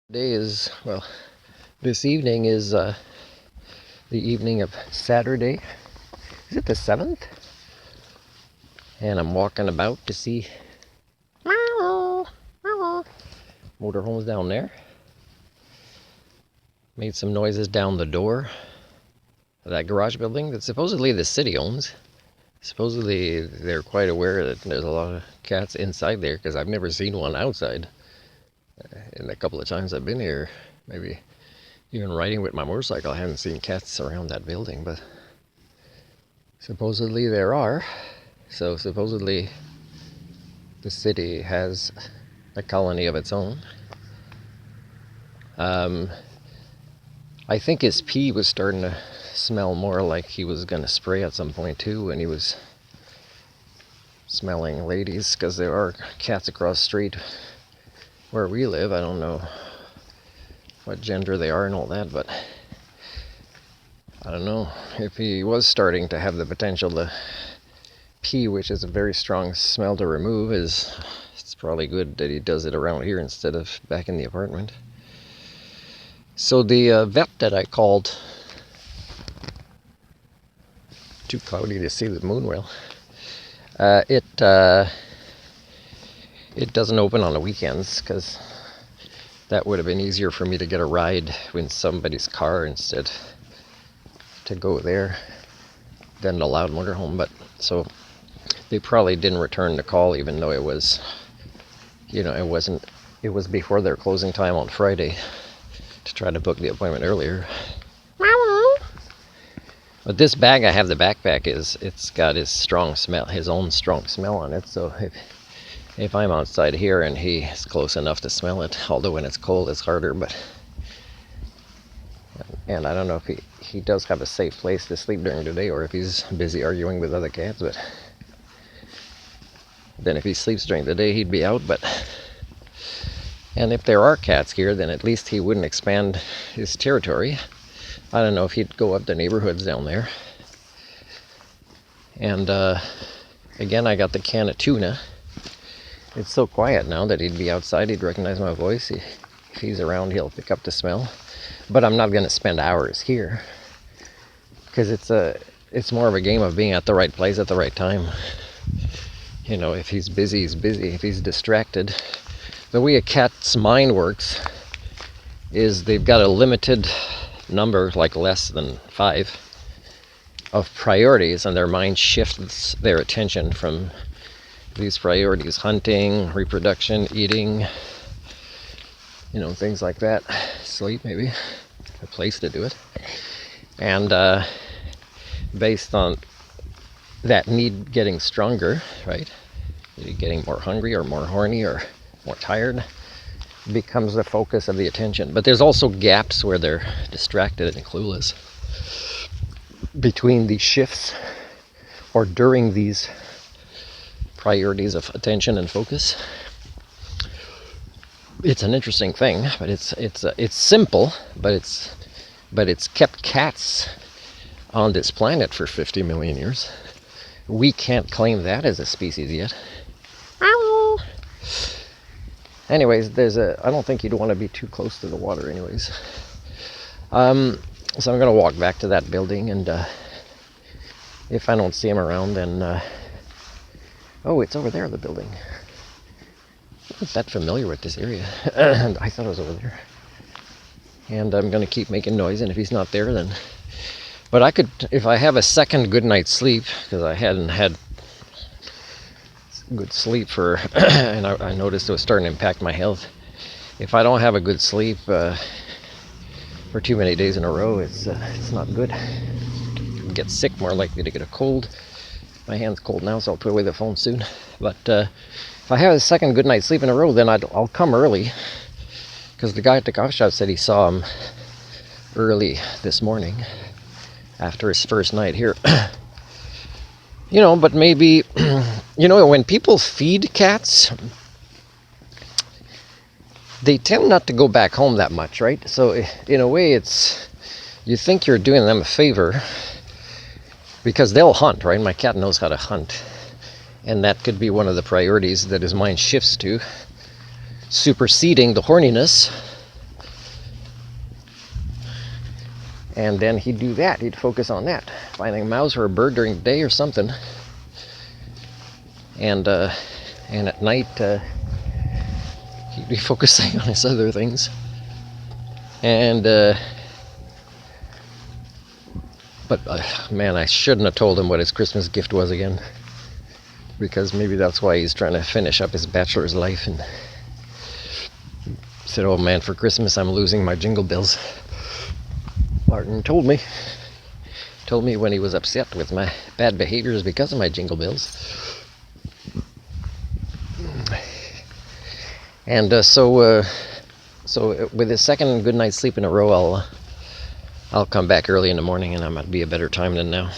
Today is, well, this evening is the evening of Saturday. Is it the 7th? And I'm walking about to see motorhomes down there. Made some noises down the door of that garage building that supposedly the city owns. Supposedly they're quite aware that there's a lot of cats inside there because I've never seen one outside. In a couple of times I've been here, maybe even riding with my motorcycle, I haven't seen cats around that building, but supposedly there are. So supposedly the city has a colony of its own. I think his pee was starting to smell more like he was going to spray at some point too, when he was smelling ladies, because there are cats across the street where we live. I don't know what gender they are and all that, but I don't know if he was starting to have the potential to pee, which is a very strong smell to remove. It's probably good that he does it around here instead of back in the apartment. So the vet that I called, too cloudy to see the moon well, it doesn't open on the weekends, because that would have been easier for me to get a ride in somebody's car instead to go there than the loud motorhome. But so they probably didn't return the call, even though it was, it was before their closing time on Friday to try to book the appointment earlier. But this bag I have, the backpack, it's got his own strong smell on it. So if I'm outside here and he's close enough to smell it, although when it's cold it's harder, and I don't know if he does have a safe place to sleep during the day, or if he's busy arguing with other cats. But then if he sleeps during the day, he'd be out. And if there are cats here, then at least he wouldn't expand his territory. I don't know if he'd go up the neighborhoods down there. And again, I got the can of tuna. It's so quiet now that he'd be outside, he'd recognize my voice. If he's around, he'll pick up the smell. But I'm not going to spend hours here, because it's more of a game of being at the right place at the right time. If he's busy, he's busy. If he's distracted, the way a cat's mind works is they've got a limited number, like less than 5, of priorities, and their mind shifts their attention from these priorities: hunting, reproduction, eating, things like that. Sleep, maybe, a place to do it. And based on that need getting stronger, right? Getting more hungry or more horny or more tired becomes the focus of the attention. But there's also gaps where they're distracted and clueless between these shifts or during these priorities of attention and focus. It's an interesting thing, but it's simple, but it's kept cats on this planet for 50 million years. We can't claim that as a species yet. Anyways, I don't think you'd want to be too close to the water anyways. So I'm going to walk back to that building, and if I don't see him around, then oh, it's over there, the building. I'm not that familiar with this area. I thought it was over there. And I'm going to keep making noise, and if he's not there, then... But I could, if I have a second good night's sleep, because I hadn't had good sleep for... and I noticed it was starting to impact my health. If I don't have a good sleep for too many days in a row, it's not good. Get sick, more likely to get a cold. My hand's cold now, so I'll put away the phone soon. But if I have a second good night's sleep in a row, then I'll come early, because the guy at the coffee shop said he saw him early this morning after his first night here. But maybe, when people feed cats, they tend not to go back home that much, right? So in a way, you think you're doing them a favor, because they'll hunt, right? My cat knows how to hunt. And that could be one of the priorities that his mind shifts to, superseding the horniness And then he'd do that. He'd focus on that, finding a mouse or a bird during the day or something. And at night, he'd be focusing on his other things. And but man, I shouldn't have told him what his Christmas gift was again, because maybe that's why he's trying to finish up his bachelor's life. And said, "Oh man, for Christmas I'm losing my jingle bells." Martin told me when he was upset with my bad behaviors because of my jingle bells. And so with his second good night's sleep in a row, I'll come back early in the morning, and I might be a better time than now.